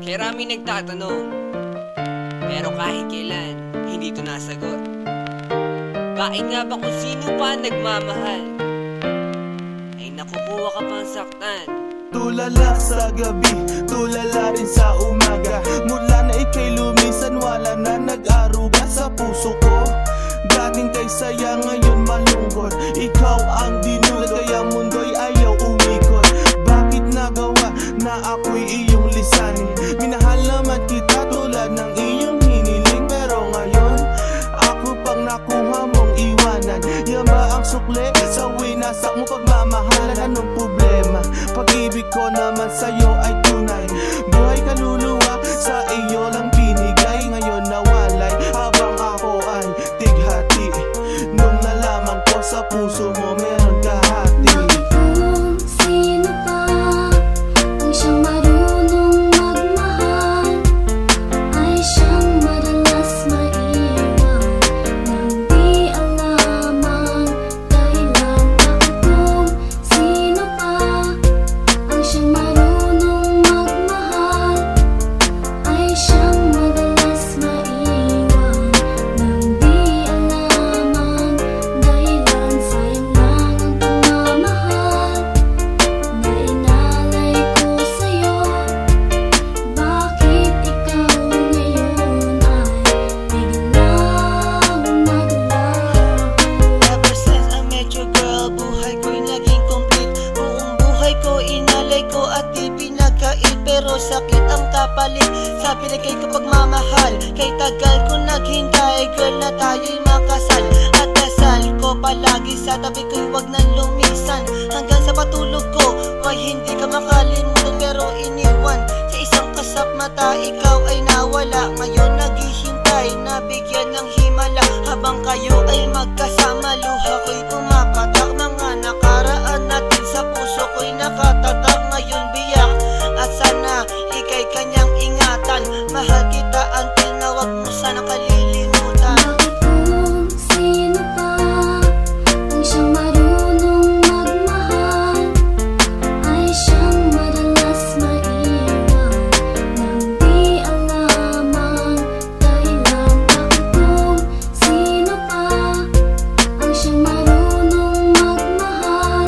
Maraming nagtatanong, pero kahit kailan, hindi ito nasagot. Bakit nga ba kung sino pa nagmamahal ay nakukuha ka pang saktan? Tulala sa gabi, tulala rin sa umaga. Mula na ika'y lumisan, wala na nag-aruga sa puso ko. Dating kay saya, ngayon malungkot. Ikaw ang dinulad, kaya mundo'y ayaw umikot. Bakit nagawa na ako'y iyong lisanin? Minahal naman kita tulad ng iyong hiniling, pero ngayon ako pang nakuha mong iwanan. Yan ba ang sukle sa winasak mo pagmamahalan? Anong problema? Pag-ibig ko naman sa'yo ay tunay. Buhay kaluluwa sa iyo lang binigay. Ngayon nawalay habang ako ay tighati. Nung nalaman ko sa puso mo meron kahati. Kung sino pa ang siyang marunong magmahal, ay siyang madalas maiwan nang di alam ang dahilan. Kung sino pa ang siyang marunong magmahal, ay siyang madalas maiwan nang di alam ang dahilan. Sayang lang ang pagmamahal na inalay ko sa'yo. Bakit ikaw ngayon ay biglang naglaho? Ever since I met you, girl, buhay ko'y naging complete. Buong buhay ko inalay ko at di pinagkait, pero sakit ang kapalit sa binigay ko pagmamahal. Kay tagal ko naghintay, girl, na tayo'y makasal. At dasal ko palagi sa tabi ko'y wag nang lumisan. Hanggang sa patulog ko, why hindi ka makalimutan pero iniwan. Sa isang kasap mata, ikaw ay nawala. Ngayon naghihintay na bigyan ng himala. Habang kayo ay magkasama, luha ko'y pumapatak. Mga nakaraan natin sa puso ko'y nakatatak. Ngayon biyak at sana ika'y kanyang ingatan. Mahal kita until na wag mo sana kalilimutan. Bakit kung sino pa ang siyang marunong magmahal, ay siyang madalas maiwan nang di alam ang dahilan? Bakit kung sino pa ang siyang marunong magmahal,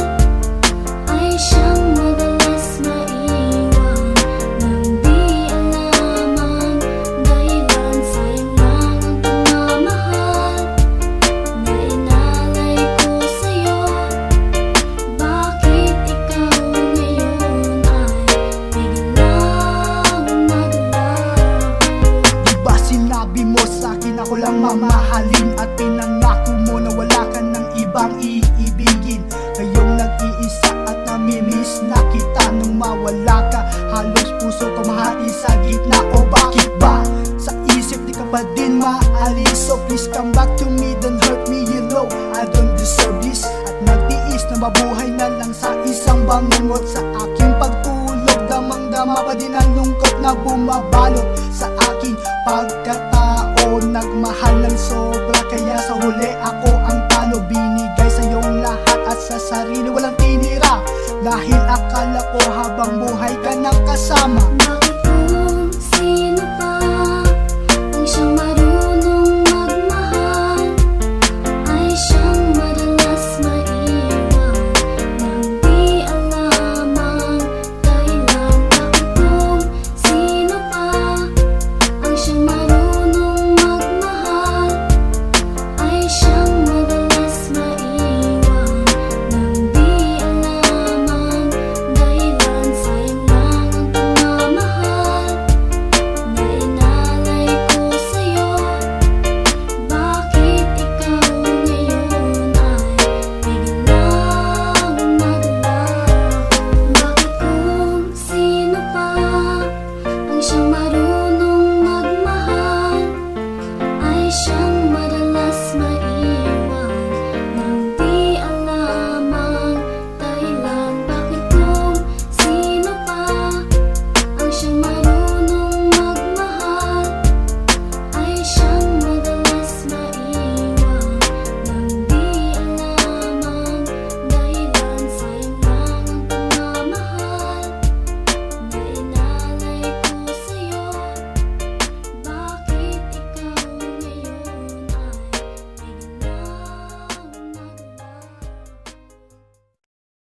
ay siyang madalas maiwan nang di alam ang dahilan? Sayang lang ang pagmamahal na inalay ko sa'yo. Bakit ikaw ngayon ay biglang naglaho? Diba sinabi mo sa'kin ako lang mamahalin, at pinangako mo na wala ka ng ibang iibigin. Ngayong nag-iisa at namimiss na kita. Nung mawala ka, halos puso ko mahati sa gitna. O bakit ba? Sa isip di ka pa din maalis. So please come back to me, don't hurt me, you know I don't deserve this. At nagtiis na mabuhay na lang sa isang bangungot. Sa aking pagtulog, damang-dama pa din ang lungkot na bumabalot sa aking pagkatao. Nagmahal ng sobra, kaya sa huli ako ang talo. Binigay sa iyong lahat at sa sarili walang tinira. Dahil akala ko habang buhay ka